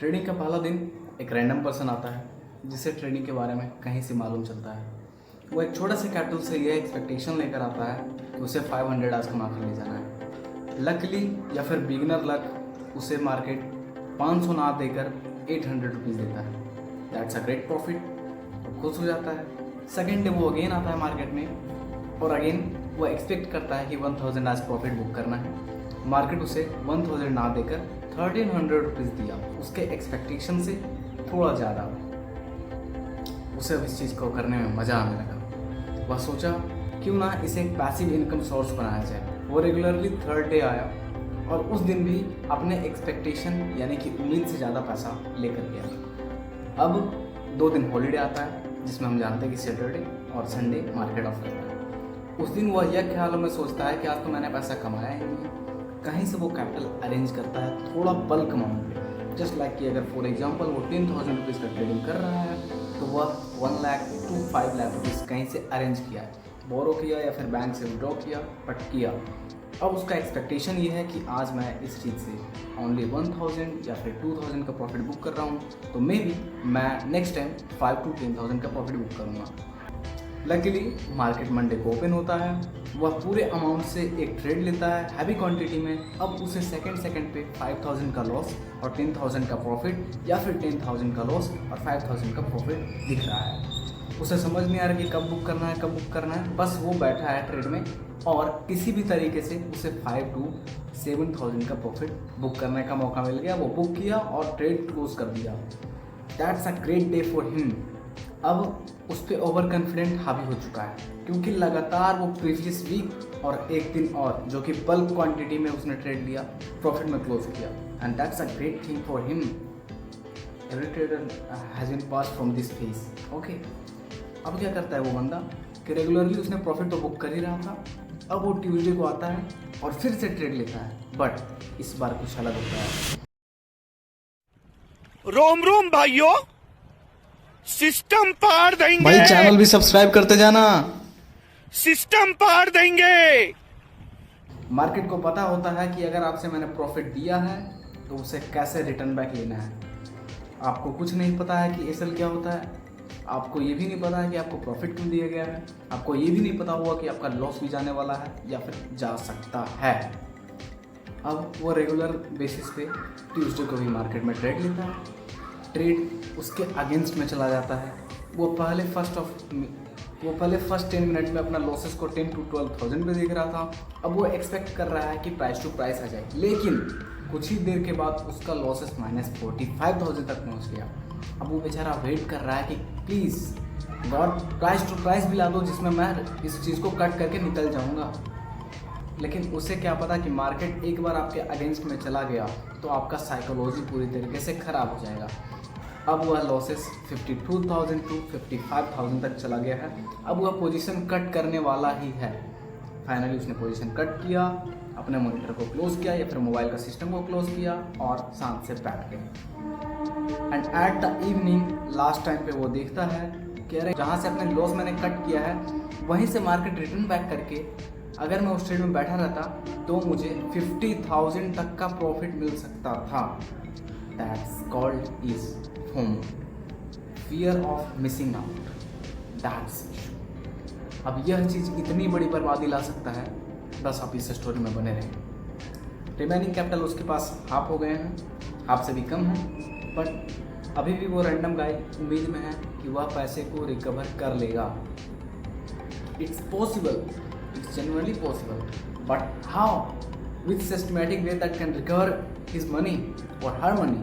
Trading का पहला दिन एक रैंडम पर्सन आता है जिसे ट्रेडिंग के बारे में कहीं से मालूम चलता है। वो एक छोटा से कैपिटल से यह एक्सपेक्टेशन लेकर आता है कि उसे 500 आज कमा कर ले जाना है। लकली या फिर बिगिनर लक उसे मार्केट 500 ना देकर 800 रुपीज़ देता है। That's a great profit. वो खुश हो जाता है। सेकेंड डे वो अगेन आता है मार्केट में और अगेन वो एक्सपेक्ट करता है कि 1000 आज प्रॉफिट बुक करना है। मार्केट उसे 1000 ना देकर 1300 रुपीज़ दिया। उसके एक्सपेक्टेशन से थोड़ा ज़्यादा। उसे अब इस चीज़ को करने में मज़ा आने लगा। वह सोचा क्यों ना इसे एक पैसिव इनकम सोर्स बनाया जाए। वो रेगुलरली थर्ड डे आया और उस दिन भी अपने एक्सपेक्टेशन यानी कि उम्मीद से ज़्यादा पैसा लेकर गया। अब 2 दिन हॉलीडे आता है जिसमें हम जानते हैं कि सैटरडे और संडे मार्केट ऑफ रहता है। उस दिन वह यह ख्यालों में सोचता है कि आज तो मैंने पैसा कमाया ही नहीं। कहीं से वो कैपिटल अरेंज करता है थोड़ा बल्क अमाउंट में। जस्ट लाइक कि अगर फॉर एग्जांपल वो 10,000 रुपीज़ का ट्रेडिंग कर रहा है तो वह 1 लाख टू 5 लाख रुपीज़ कहीं से अरेंज किया है, बोरो किया या फिर बैंक से विड्रॉ किया, बट किया। अब उसका एक्सपेक्टेशन ये है कि आज मैं इस चीज़ से ओनली 1000 या फिर 2000 का प्रॉफिट बुक कर रहा हूँ, तो मे बी मैं नेक्स्ट टाइम 5 टू 10,000 का प्रॉफिट बुक करूँगा। लकीली मार्केट मंडे को ओपन होता है। वह पूरे अमाउंट से एक ट्रेड लेता है हैवी क्वांटिटी में। अब उसे सेकंड पे 5000 का लॉस और 10,000 का प्रॉफिट या फिर 10,000 का लॉस और 5000 का प्रॉफिट दिख रहा है। उसे समझ नहीं आ रहा कि कब बुक करना है। बस वो बैठा है ट्रेड में और किसी भी तरीके से उसे 5 टू 7,000 का प्रॉफिट बुक करने का मौका मिल गया। वो बुक किया और ट्रेड क्लोज कर दिया। That's a great day for him. अब उस पर ओवर कॉन्फिडेंट हावी हो चुका है क्योंकि लगातार वो प्रीवियस वीक और एक दिन और जो कि बल्क क्वांटिटी में उसने ट्रेड लिया, प्रॉफिट में क्लोज किया। And that's a great thing for him. Every trader has been pass from this phase. Okay, अब क्या करता है वो बंदा कि रेगुलरली उसने प्रॉफिट तो बुक कर ही रहा था। अब वो ट्यूसडे को आता है और फिर से ट्रेड लेता है, बट इस बार कुछ अलग होता है। रोम रोम भाइयों, सिस्टम पार देंगे भाई चैनल भी सब्सक्राइब करते जाना। सिस्टम पार देंगे। मार्केट को पता होता है कि अगर आपसे मैंने प्रॉफिट दिया है तो उसे कैसे रिटर्न बैक लेना है। आपको कुछ नहीं पता है कि एसएल क्या होता है। आपको ये भी नहीं पता है कि आपको प्रॉफिट क्यों दिया गया है। आपको ये भी नहीं पता हुआ कि आपका लॉस भी जाने वाला है या फिर जा सकता है। अब वो रेगुलर बेसिस पे ट्यूसडे को भी मार्केट में ट्रेड लेता है। ट्रेड उसके अगेंस्ट में चला जाता है। वो पहले फर्स्ट 10 मिनट में अपना लॉसेस को 10 टू 12,000 पे देख रहा था। अब वो एक्सपेक्ट कर रहा है कि प्राइस टू प्राइस आ जाए, लेकिन कुछ ही देर के बाद उसका लॉसेस -45,000 तक पहुंच गया। अब वो बेचारा वेट कर रहा है कि please God price to price भी ला दो जिसमें मैं इस चीज़ को कट करके निकल जाऊँगा। लेकिन उसे क्या पता कि मार्केट एक बार आपके अगेंस्ट में चला गया तो आपका साइकोलॉजी पूरी तरीके से ख़राब हो जाएगा। अब वह लॉसेस 52,000 टू 55,000 तक चला गया है। अब वह पोजीशन कट करने वाला ही है। फाइनली उसने पोजीशन कट किया, अपने मॉनिटर को क्लोज किया या फिर मोबाइल का सिस्टम को क्लोज किया और शांत से बैठ गए। And at the evening last time पे वो देखता है कि अरे जहाँ से अपने लॉस मैंने कट किया है वहीं से मार्केट रिटर्न बैक करके अगर मैं उस ट्रेड में बैठा रहता तो मुझे 50,000 तक का प्रॉफिट मिल सकता था। That's called is FOMO, fear of missing out. That's issue. अब यह चीज़ इतनी बड़ी बर्बादी ला सकता है, बस आप इस स्टोरी में बने रहें। रिमेनिंग कैपिटल उसके पास हाफ हो गए हैं, हाफ से भी कम है, बट अभी भी वो रैंडम गाय उम्मीद में है कि वह पैसे को रिकवर कर लेगा। It's possible, it's generally possible, but how, with systematic way that can recover his money और her money,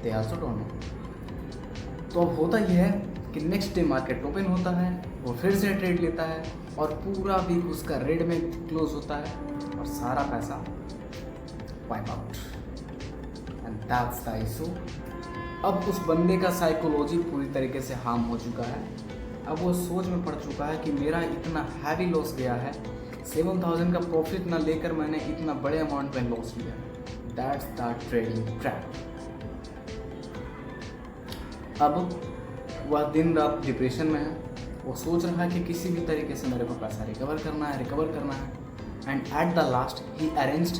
they also don't know. तो अब होता यह है कि नेक्स्ट डे मार्केट ओपन होता है, वो फिर से ट्रेड लेता है और पूरा वीक उसका रेड में क्लोज होता है और सारा पैसा wipe out. And that's the issue. अब उस बंदे का साइकोलॉजी पूरी तरीके से हार्म हो चुका है। अब वो सोच में पड़ चुका है कि मेरा इतना हैवी लॉस गया है, 7,000 का प्रॉफिट ना लेकर मैंने इतना बड़े अमाउंट में लॉस लिया। That's the trading trap. अब वह दिन रात डिप्रेशन में है। वो सोच रहा है कि किसी भी तरीके से मेरे को पैसा रिकवर करना है। And at the last he arranged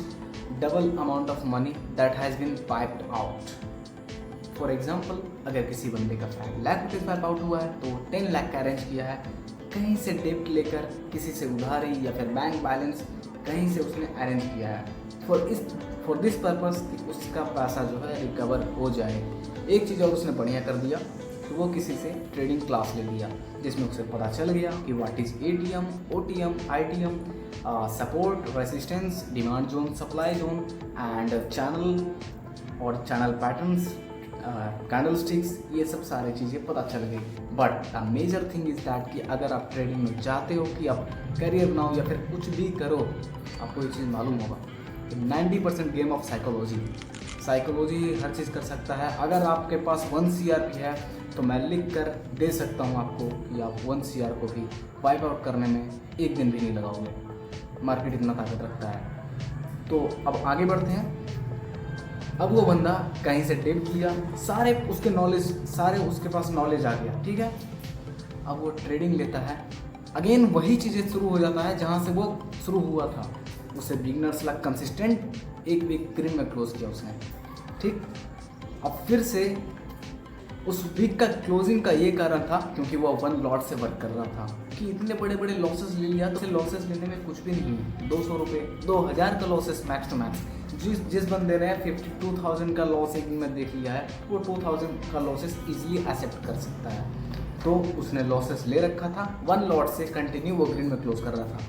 double amount of money that has been piped out. For example अगर किसी बंदे का 5 लाख रुपये स्वाइप आउट हुआ है तो 10 लाख का अरेंज किया है, कहीं से डेब्ट लेकर, किसी से उधारी या फिर बैंक बैलेंस कहीं से उसने अरेंज किया है फॉर दिस पर्पस कि उसका पैसा जो है रिकवर हो जाए। एक चीज़ और उसने बढ़िया कर दिया तो वो किसी से ट्रेडिंग क्लास ले लिया जिसमें उसे पता चल गया कि what is ATM, OTM, ITM, support, resistance, demand zone, supply zone and channel और चैनल पैटर्न्स, कैंडल स्टिक्स, ये सब सारी चीज़ें पता चल गई। But the major thing is that कि अगर आप ट्रेडिंग में चाहते हो कि आप करियर बनाओ या फिर कुछ भी करो, आपको ये चीज़ मालूम होगा कि 90% गेम ऑफ साइकोलॉजी हर चीज़ कर सकता है। अगर आपके पास 1 CR है तो मैं लिख कर दे सकता हूँ आपको कि आप 1 CR को भी वाइप आउट करने में एक दिन भी नहीं लगाओगे। मार्केट इतना ताकत रखता है। तो अब आगे बढ़ते हैं। अब वो बंदा कहीं से डेब्ट लिया, सारे उसके पास नॉलेज आ गया, ठीक है। अब वो ट्रेडिंग लेता है, अगेन वही चीज़ें शुरू हो जाता है जहाँ से वो शुरू हुआ था। उसे बिगनर्स लग कंसिस्टेंट एक वीक ग्रीन में क्लोज किया उसने, ठीक। अब फिर से उस वीक का क्लोजिंग का ये कारण था क्योंकि वो 1 लॉट से वर्क कर रहा था कि इतने बड़े बड़े लॉसेस ले लिया तो लॉसेस लेने में कुछ भी नहीं है। 200 रुपये, 2000 का लॉसेस मैक्स टू मैक्स। जिस बंदे ने 52,000 का लॉस एक दिन में देख लिया है वो 2000 का लॉसेस इजीली एक्सेप्ट कर सकता है। तो उसने लॉसेस ले रखा था, 1 लॉट से कंटिन्यू वो ग्रीन में क्लोज कर रहा था।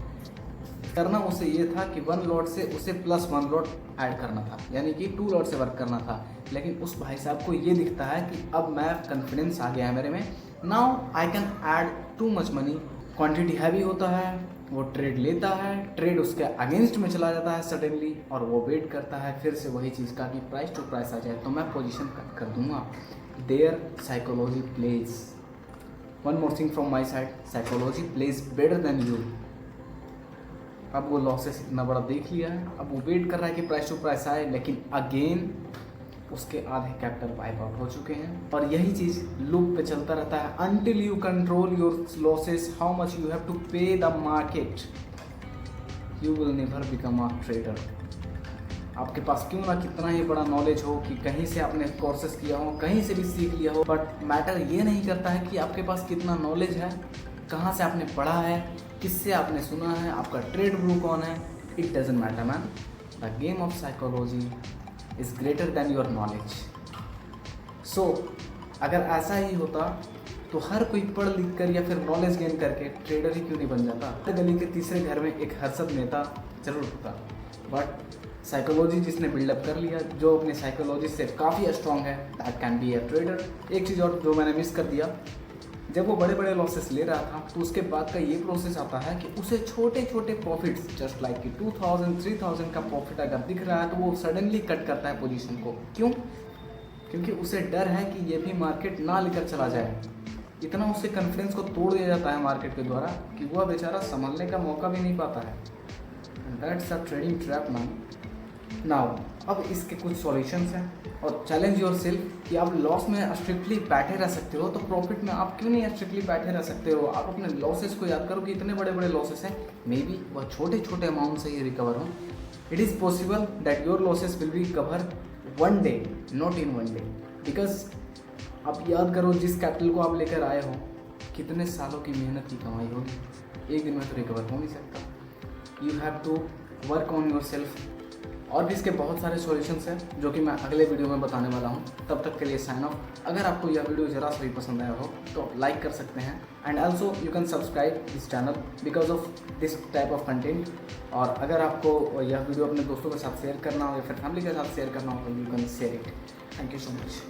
करना उसे ये था कि 1 लॉट से उसे +1 लॉट ऐड करना था, यानी कि 2 लॉट से वर्क करना था। लेकिन उस भाई साहब को ये दिखता है कि अब मैं कॉन्फिडेंस आ गया है मेरे में, now I can add too much money. Quantity heavy होता है, वो ट्रेड लेता है, ट्रेड उसके अगेंस्ट में चला जाता है सडनली, और वो वेट करता है फिर से वही चीज़ का कि प्राइस टू प्राइस आ जाए तो मैं पोजीशन कट कर दूंगा। Their psychology plays. One more thing from my side, psychology plays better than you. अब वो लॉसेस इतना बड़ा देख लिया है, अब वो वेट कर रहा है कि प्राइस टू प्राइस आए, लेकिन अगेन उसके आधे कैपिटल वाइप आउट हो चुके हैं। और यही चीज़ लूप पे चलता रहता है until you control your losses, how much you have to pay the market, you will never become a trader. आपके पास क्यों ना कितना ही बड़ा नॉलेज हो, कि कहीं से आपने कोर्सेस किया हो, कहीं से भी सीख लिया हो, बट मैटर ये नहीं करता है कि आपके पास कितना नॉलेज है, कहाँ से आपने पढ़ा है, किससे आपने सुना है, आपका ट्रेड ब्लू कौन है। It doesn't matter man, the game of psychology is greater than your knowledge. So अगर ऐसा ही होता तो हर कोई पढ़ लिख कर या फिर नॉलेज गेन करके ट्रेडर ही क्यों नहीं बन जाता। गली के तीसरे घर में एक हर्षद नेता जरूर होता, बट साइकोलॉजी जिसने बिल्डअप कर लिया, जो अपने साइकोलॉजी से काफ़ी स्ट्रॉन्ग है, that can be a trader. एक चीज़ और जो मैंने मिस कर दिया, जब वो बड़े बड़े लॉसेस ले रहा था तो उसके बाद का ये प्रोसेस आता है कि उसे छोटे छोटे प्रॉफिट्स, जस्ट लाइक कि 2000 3000 का प्रॉफिट अगर दिख रहा है तो वो सडनली कट करता है पोजीशन को। क्यों? क्योंकि उसे डर है कि ये भी मार्केट ना लेकर चला जाए। इतना उससे कॉन्फिडेंस को तोड़ दिया जाता है मार्केट के द्वारा कि वह बेचारा संभलने का मौका भी नहीं पाता है। That's a trading trap man. Now अब इसके कुछ सॉल्यूशंस हैं, और चैलेंज योर सेल्फ कि आप लॉस में स्ट्रिक्टली बैठे रह सकते हो तो प्रॉफिट में आप क्यों नहीं स्ट्रिक्टली बैठे रह सकते हो। आप अपने लॉसेस को याद करो कि इतने बड़े बड़े लॉसेस हैं, मे बी वह छोटे छोटे अमाउंट से ही रिकवर हो। It is possible that your losses will be cover 1 day, not in 1 day. Because आप याद करो जिस कैपिटल को आप लेकर आए हो, कितने सालों की मेहनत की कमाई होगी, एक दिन में तो रिकवर हो नहीं सकता। You have to work on yourself. और भी इसके बहुत सारे सॉल्यूशंस हैं जो कि मैं अगले वीडियो में बताने वाला हूं। तब तक के लिए साइन ऑफ। अगर आपको यह वीडियो ज़रा सा भी पसंद आया हो तो लाइक कर सकते हैं, and also you can subscribe this channel because of this type of content. और अगर आपको यह वीडियो अपने दोस्तों के साथ शेयर करना हो या फिर फैमिली के साथ शेयर करना हो तो you can share it. Thank you so much.